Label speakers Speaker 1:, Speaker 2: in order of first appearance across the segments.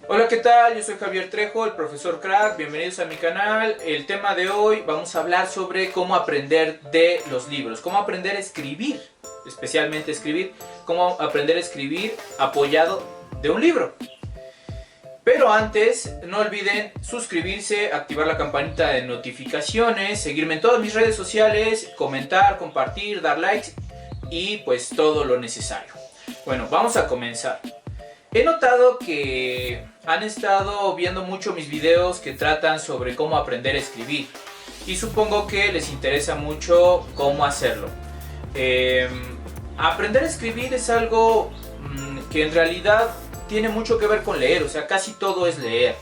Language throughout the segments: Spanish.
Speaker 1: Hola, ¿qué tal? Yo soy Javier Trejo, el profesor Crack. Bienvenidos a mi canal. El tema de hoy vamos a hablar sobre cómo aprender de los libros, cómo aprender a escribir, especialmente escribir, cómo aprender a escribir apoyado de un libro. Pero antes, no olviden suscribirse, activar la campanita de notificaciones, seguirme en todas mis redes sociales, comentar, compartir, dar likes y pues todo lo necesario. Bueno, vamos a comenzar. He notado que han estado viendo mucho mis videos que tratan sobre cómo aprender a escribir y supongo que les interesa mucho cómo hacerlo. Aprender a escribir es algo que en realidad tiene mucho que ver con leer, o sea, casi todo es leer,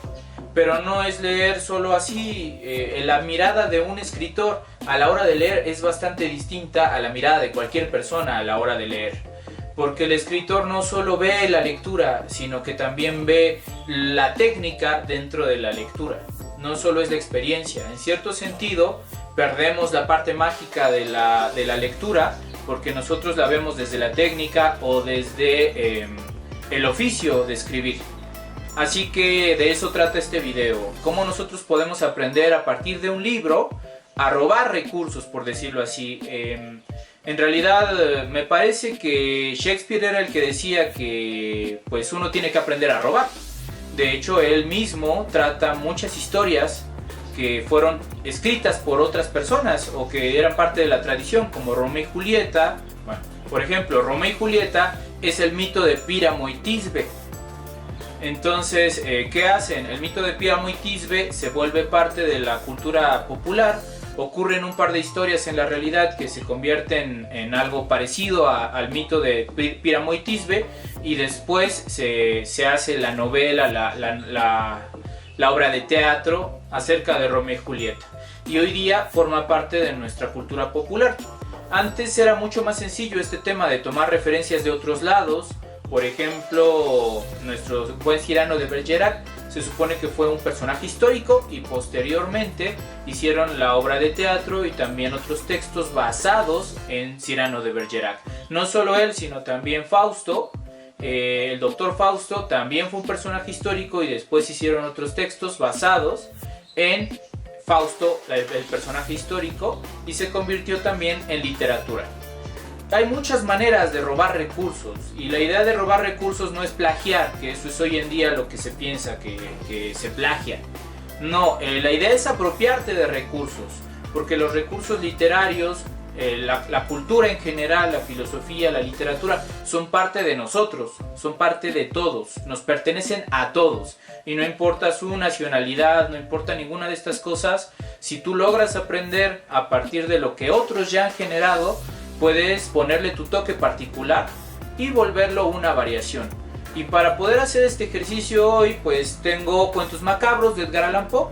Speaker 1: pero no es leer solo así. La mirada de un escritor a la hora de leer es bastante distinta a la mirada de cualquier persona a la hora de leer. Porque el escritor no solo ve la lectura, sino que también ve la técnica dentro de la lectura. No solo es la experiencia. En cierto sentido, perdemos la parte mágica de la lectura porque nosotros la vemos desde la técnica o desde el oficio de escribir. Así que de eso trata este video. Cómo nosotros podemos aprender a partir de un libro a robar recursos, por decirlo así. En realidad me parece que Shakespeare era el que decía que pues uno tiene que aprender a robar. De hecho, él mismo trata muchas historias que fueron escritas por otras personas o que eran parte de la tradición, como Romeo y Julieta. Bueno, por ejemplo, Romeo y Julieta es el mito de Píramo y Tisbe. Entonces, ¿qué hacen? El mito de Píramo y Tisbe se vuelve parte de la cultura popular. Ocurren un par de historias en la realidad que se convierten en algo parecido al mito de Píramo y Tisbe, y después se hace la novela, la obra de teatro acerca de Romeo y Julieta, y hoy día forma parte de nuestra cultura popular. Antes era mucho más sencillo este tema de tomar referencias de otros lados. Por ejemplo, nuestro buen Cyrano de Bergerac se supone que fue un personaje histórico y posteriormente hicieron la obra de teatro y también otros textos basados en Cyrano de Bergerac. No solo él, sino también Fausto. El doctor Fausto también fue un personaje histórico y después hicieron otros textos basados en Fausto, el personaje histórico, y se convirtió también en literatura. Hay muchas maneras de robar recursos y la idea de robar recursos no es plagiar, que eso es hoy en día lo que se piensa que se plagia. No, la idea es apropiarte de recursos, porque los recursos literarios, la cultura en general, la filosofía, la literatura, son parte de nosotros, son parte de todos, nos pertenecen a todos. Y no importa su nacionalidad, no importa ninguna de estas cosas, si tú logras aprender a partir de lo que otros ya han generado, puedes ponerle tu toque particular y volverlo una variación. Y para poder hacer este ejercicio hoy, pues tengo Cuentos Macabros de Edgar Allan Poe,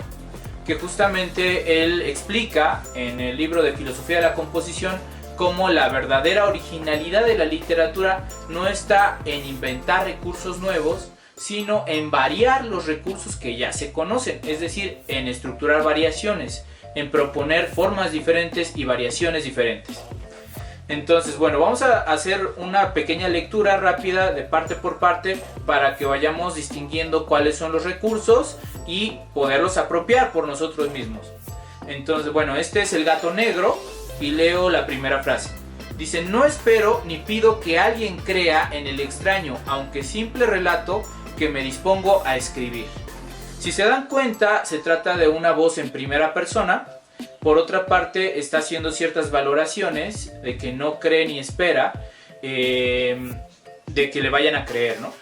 Speaker 1: que justamente él explica en el libro de Filosofía de la Composición cómo la verdadera originalidad de la literatura no está en inventar recursos nuevos, sino en variar los recursos que ya se conocen, es decir, en estructurar variaciones, en proponer formas diferentes y variaciones diferentes. Entonces, bueno, vamos a hacer una pequeña lectura rápida de parte por parte para que vayamos distinguiendo cuáles son los recursos y poderlos apropiar por nosotros mismos. Entonces, bueno, este es El gato negro y leo la primera frase. Dice: no espero ni pido que alguien crea en el extraño, aunque simple relato que me dispongo a escribir. Si se dan cuenta, se trata de una voz en primera persona. Por otra parte, está haciendo ciertas valoraciones de que no cree ni espera de que le vayan a creer, ¿no?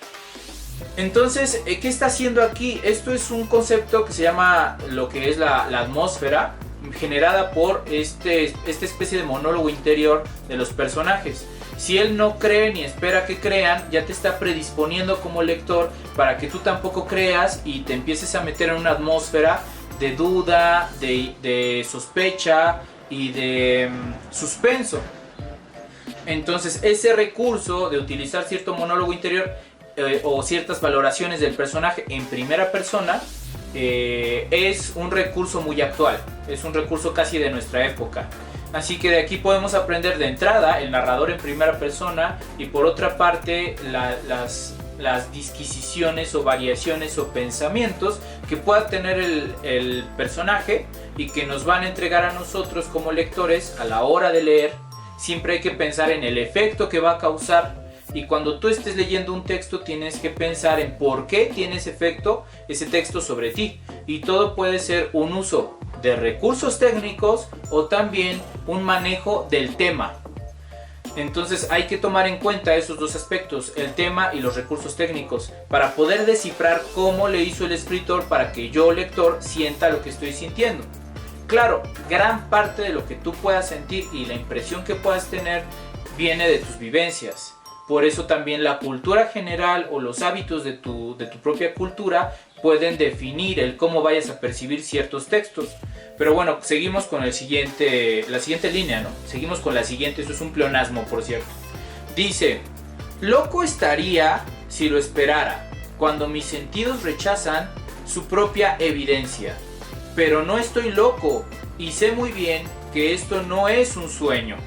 Speaker 1: Entonces, ¿qué está haciendo aquí? Esto es un concepto que se llama lo que es la atmósfera, generada por esta especie de monólogo interior de los personajes. Si él no cree ni espera que crean, ya te está predisponiendo como lector para que tú tampoco creas y te empieces a meter en una atmósfera de duda, de sospecha y de suspenso. Entonces, ese recurso de utilizar cierto monólogo interior o ciertas valoraciones del personaje en primera persona es un recurso muy actual, es un recurso casi de nuestra época. Así que de aquí podemos aprender de entrada el narrador en primera persona y por otra parte las disquisiciones o variaciones o pensamientos que pueda tener el personaje y que nos van a entregar a nosotros como lectores a la hora de leer. Siempre hay que pensar en el efecto que va a causar, y cuando tú estés leyendo un texto tienes que pensar en por qué tiene ese efecto ese texto sobre ti, y todo puede ser un uso de recursos técnicos o también un manejo del tema. Entonces hay que tomar en cuenta esos dos aspectos, el tema y los recursos técnicos, para poder descifrar cómo le hizo el escritor para que yo, lector, sienta lo que estoy sintiendo. Claro, gran parte de lo que tú puedas sentir y la impresión que puedas tener viene de tus vivencias. Por eso también la cultura general o los hábitos de tu propia cultura pueden definir el cómo vayas a percibir ciertos textos. Pero bueno, seguimos con la siguiente línea, ¿no? Seguimos con la siguiente, eso es un pleonasmo, por cierto. Dice: loco estaría si lo esperara, cuando mis sentidos rechazan su propia evidencia. Pero no estoy loco y sé muy bien que esto no es un sueño.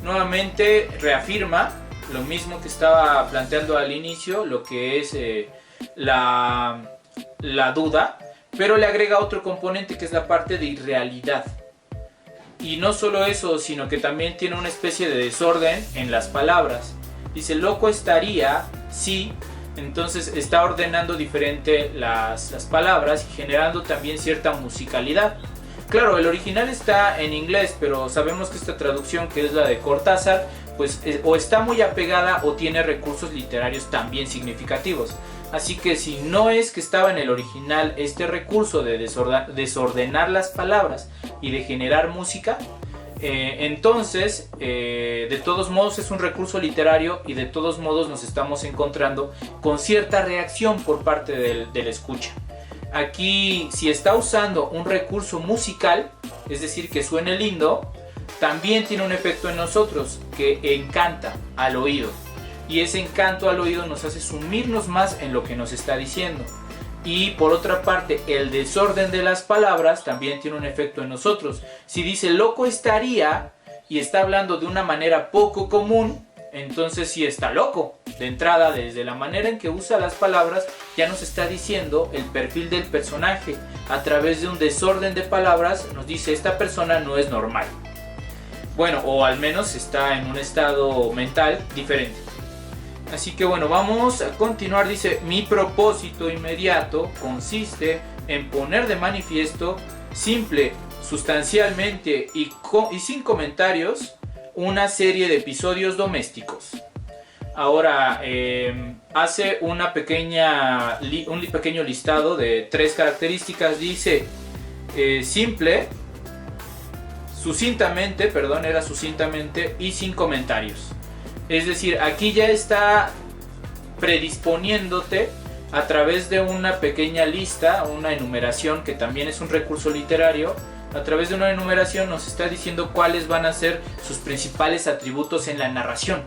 Speaker 1: Nuevamente reafirma lo mismo que estaba planteando al inicio, lo que es la duda, pero le agrega otro componente que es la parte de irrealidad. Y no solo eso, sino que también tiene una especie de desorden en las palabras. Dice: loco estaría si, entonces está ordenando diferente las palabras y generando también cierta musicalidad. Claro, el original está en inglés, pero sabemos que esta traducción, que es la de Cortázar, pues o está muy apegada o tiene recursos literarios también significativos. Así que si no es que estaba en el original este recurso de desordenar las palabras y de generar música, entonces de todos modos es un recurso literario, y de todos modos nos estamos encontrando con cierta reacción por parte del escucha. Aquí, si está usando un recurso musical, es decir, que suene lindo, también tiene un efecto en nosotros que encanta al oído, y ese encanto al oído nos hace sumirnos más en lo que nos está diciendo. Y por otra parte, el desorden de las palabras también tiene un efecto en nosotros. Si dice loco estaría y está hablando de una manera poco común, entonces sí está loco. De entrada, desde la manera en que usa las palabras, ya nos está diciendo el perfil del personaje. A través de un desorden de palabras nos dice: esta persona no es normal. Bueno, o al menos está en un estado mental diferente. Así que bueno, vamos a continuar. Dice: mi propósito inmediato consiste en poner de manifiesto, simple, sustancialmente y sin comentarios, una serie de episodios domésticos. Ahora hace un pequeño listado de 3 características. Dice simple, sucintamente y sin comentarios. Es decir, aquí ya está predisponiéndote a través de una pequeña lista, una enumeración, que también es un recurso literario. A través de una enumeración nos está diciendo cuáles van a ser sus principales atributos en la narración.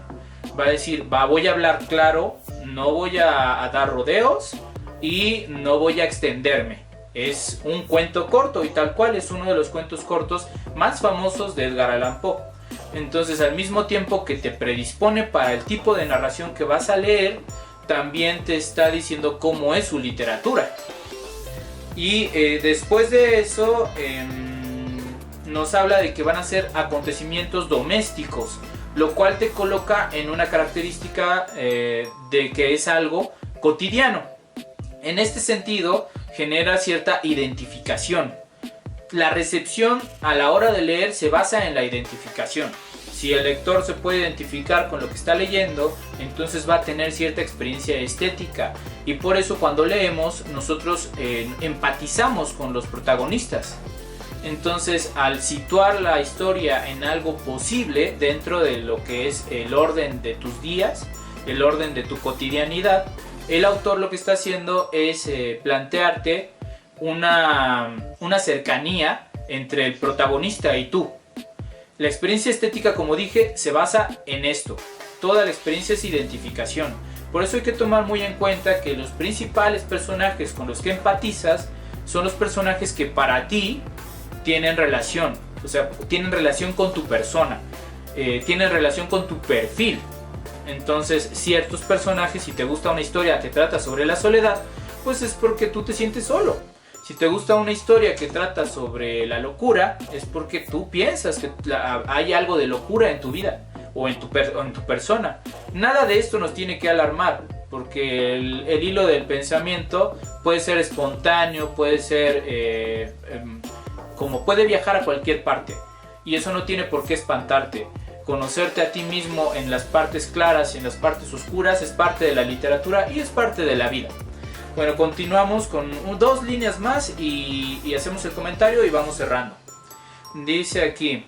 Speaker 1: Va a decir: voy a hablar claro, no voy a dar rodeos y no voy a extenderme. Es un cuento corto, y tal cual es uno de los cuentos cortos más famosos de Edgar Allan Poe. Entonces, al mismo tiempo que te predispone para el tipo de narración que vas a leer, también te está diciendo cómo es su literatura. Y después de eso nos habla de que van a ser acontecimientos domésticos, lo cual te coloca en una característica de que es algo cotidiano. En este sentido, genera cierta identificación. La recepción a la hora de leer se basa en la identificación. Si el lector se puede identificar con lo que está leyendo, entonces va a tener cierta experiencia estética, y por eso cuando leemos nosotros empatizamos con los protagonistas. Entonces, al situar la historia en algo posible dentro de lo que es el orden de tus días, el orden de tu cotidianidad, el autor lo que está haciendo es plantearte una cercanía entre el protagonista y tú. La experiencia estética, como dije, se basa en esto. Toda la experiencia es identificación. Por eso hay que tomar muy en cuenta que los principales personajes con los que empatizas son los personajes que para ti tienen relación. O sea, tienen relación con tu persona, tienen relación con tu perfil. Entonces, ciertos personajes, si te gusta una historia que trata sobre la soledad, pues es porque tú te sientes solo. Si te gusta una historia que trata sobre la locura, es porque tú piensas que hay algo de locura en tu vida o en tu persona. Nada de esto nos tiene que alarmar, porque el hilo del pensamiento puede ser espontáneo, puede ser como puede viajar a cualquier parte, y eso no tiene por qué espantarte. Conocerte a ti mismo en las partes claras y en las partes oscuras es parte de la literatura y es parte de la vida. Bueno, continuamos con 2 líneas más y hacemos el comentario y vamos cerrando. Dice aquí,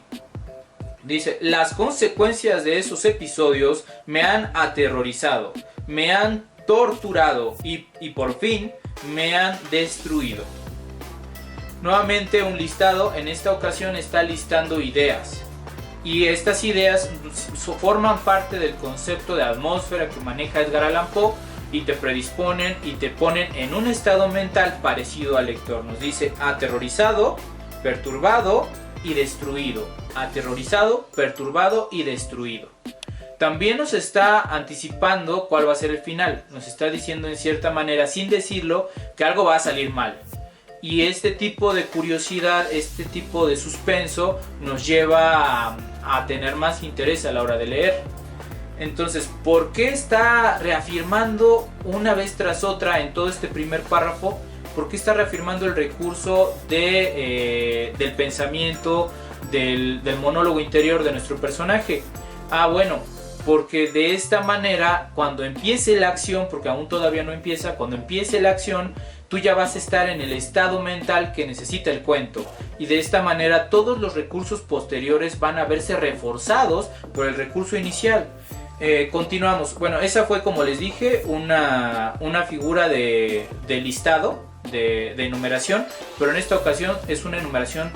Speaker 1: las consecuencias de esos episodios me han aterrorizado, me han torturado y por fin me han destruido. Nuevamente un listado, en esta ocasión está listando ideas. Y estas ideas forman parte del concepto de atmósfera que maneja Edgar Allan Poe y te predisponen y te ponen en un estado mental parecido al lector. Nos dice aterrorizado, perturbado y destruido. Aterrorizado, perturbado y destruido. También nos está anticipando cuál va a ser el final. Nos está diciendo en cierta manera, sin decirlo, que algo va a salir mal. Y este tipo de curiosidad, este tipo de suspenso nos lleva a tener más interés a la hora de leer. Entonces, ¿por qué está reafirmando una vez tras otra en todo este primer párrafo? ¿Por qué está reafirmando el recurso del pensamiento, del monólogo interior de nuestro personaje? Bueno, porque de esta manera, cuando empiece la acción, porque aún todavía no empieza, cuando empiece la acción, tú ya vas a estar en el estado mental que necesita el cuento. Y de esta manera todos los recursos posteriores van a verse reforzados por el recurso inicial. Continuamos. Bueno, esa fue, como les dije, una figura de listado, de enumeración, pero en esta ocasión es una enumeración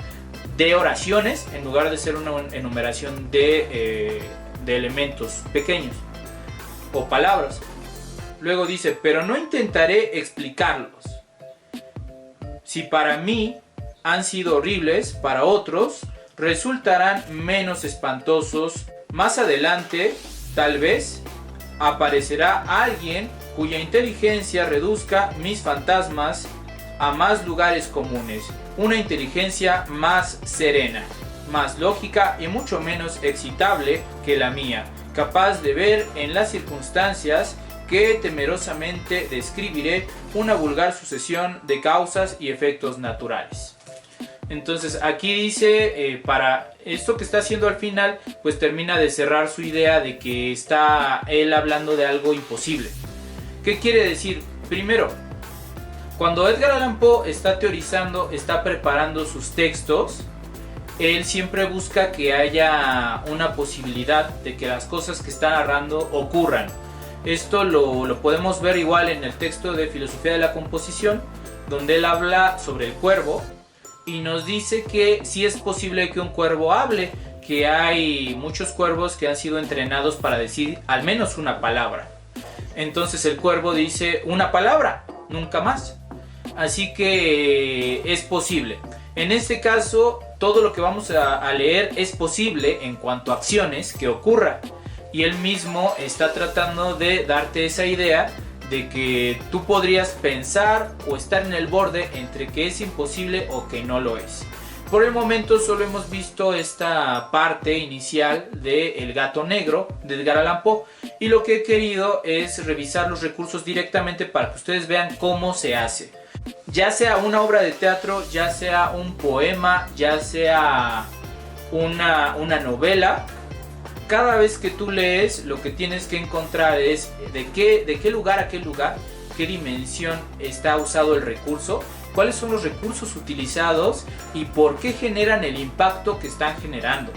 Speaker 1: de oraciones en lugar de ser una enumeración de elementos pequeños o palabras. Luego dice, pero no intentaré explicarlos. Si para mí han sido horribles, para otros resultarán menos espantosos. Más adelante, tal vez, aparecerá alguien cuya inteligencia reduzca mis fantasmas a más lugares comunes. Una inteligencia más serena, más lógica y mucho menos excitable que la mía, capaz de ver en las circunstancias que temerosamente describiré una vulgar sucesión de causas y efectos naturales. Entonces aquí dice, para esto que está haciendo al final, pues termina de cerrar su idea de que está él hablando de algo imposible. ¿Qué quiere decir? Primero, cuando Edgar Allan Poe está teorizando, está preparando sus textos, él siempre busca que haya una posibilidad de que las cosas que está narrando ocurran. Esto lo podemos ver igual en el texto de Filosofía de la Composición, donde él habla sobre el cuervo y nos dice que sí es posible que un cuervo hable, que hay muchos cuervos que han sido entrenados para decir al menos una palabra. Entonces el cuervo dice una palabra, nunca más. Así que es posible. En este caso, todo lo que vamos a leer es posible en cuanto a acciones que ocurra. Y él mismo está tratando de darte esa idea de que tú podrías pensar o estar en el borde entre que es imposible o que no lo es. Por el momento solo hemos visto esta parte inicial de El gato negro de Edgar Allan Poe, y lo que he querido es revisar los recursos directamente para que ustedes vean cómo se hace. Ya sea una obra de teatro, ya sea un poema, ya sea una novela, cada vez que tú lees lo que tienes que encontrar es de qué lugar a qué lugar, qué dimensión está usado el recurso, cuáles son los recursos utilizados y por qué generan el impacto que están generando.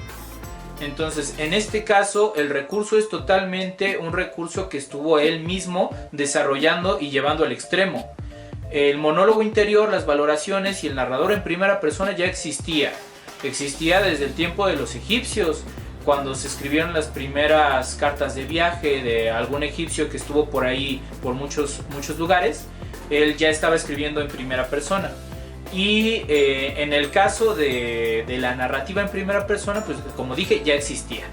Speaker 1: Entonces, en este caso, el recurso es totalmente un recurso que estuvo él mismo desarrollando y llevando al extremo. El monólogo interior, las valoraciones y el narrador en primera persona ya existía. Existía desde el tiempo de los egipcios, cuando se escribieron las primeras cartas de viaje de algún egipcio que estuvo por ahí por muchos lugares. Él ya estaba escribiendo en primera persona. Y en el caso de la narrativa en primera persona, pues como dije, ya existía.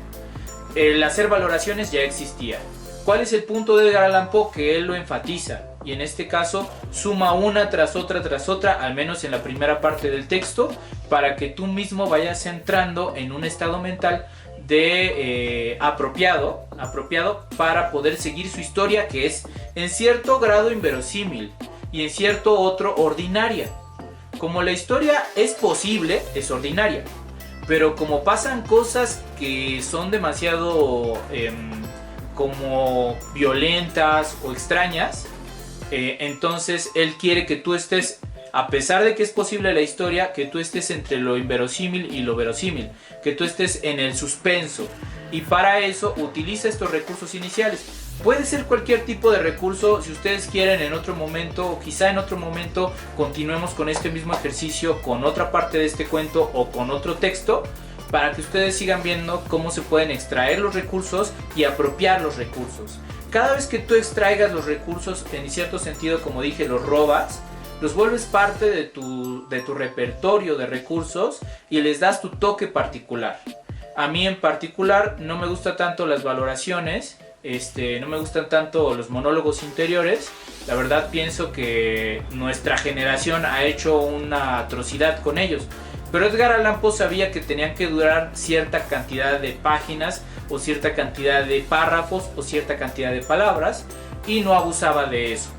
Speaker 1: El hacer valoraciones ya existía. ¿Cuál es el punto de Edgar Allan Poe? Que él lo enfatiza, y en este caso suma una tras otra, al menos en la primera parte del texto, para que tú mismo vayas entrando en un estado mental de apropiado para poder seguir su historia, que es en cierto grado inverosímil y en cierto otro ordinaria. Como la historia es posible, es ordinaria, pero como pasan cosas que son demasiado como violentas o extrañas, entonces él quiere que tú estés, a pesar de que es posible la historia, que tú estés entre lo inverosímil y lo verosímil, que tú estés en el suspenso, y para eso utiliza estos recursos iniciales. Puede ser cualquier tipo de recurso. Si ustedes quieren, en otro momento, o quizá en otro momento, continuemos con este mismo ejercicio con otra parte de este cuento o con otro texto, para que ustedes sigan viendo cómo se pueden extraer los recursos y apropiar los recursos. Cada vez que tú extraigas los recursos, en cierto sentido, como dije, los robas, los vuelves parte de tu repertorio de recursos y les das tu toque particular. A mí en particular no me gustan tanto las valoraciones, no me gustan tanto los monólogos interiores. La verdad pienso que nuestra generación ha hecho una atrocidad con ellos. Pero Edgar Allan Poe sabía que tenían que durar cierta cantidad de páginas, o cierta cantidad de párrafos, o cierta cantidad de palabras, y no abusaba de eso.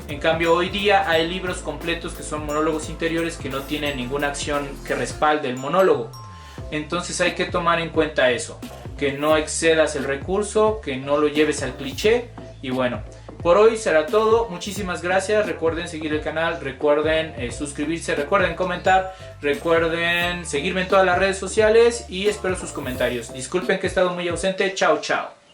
Speaker 1: En cambio, hoy día hay libros completos que son monólogos interiores que no tienen ninguna acción que respalde el monólogo. Entonces hay que tomar en cuenta eso, que no excedas el recurso, que no lo lleves al cliché. Y bueno, por hoy será todo. Muchísimas gracias. Recuerden seguir el canal, recuerden suscribirse, recuerden comentar, recuerden seguirme en todas las redes sociales y espero sus comentarios. Disculpen que he estado muy ausente. Chao, chao.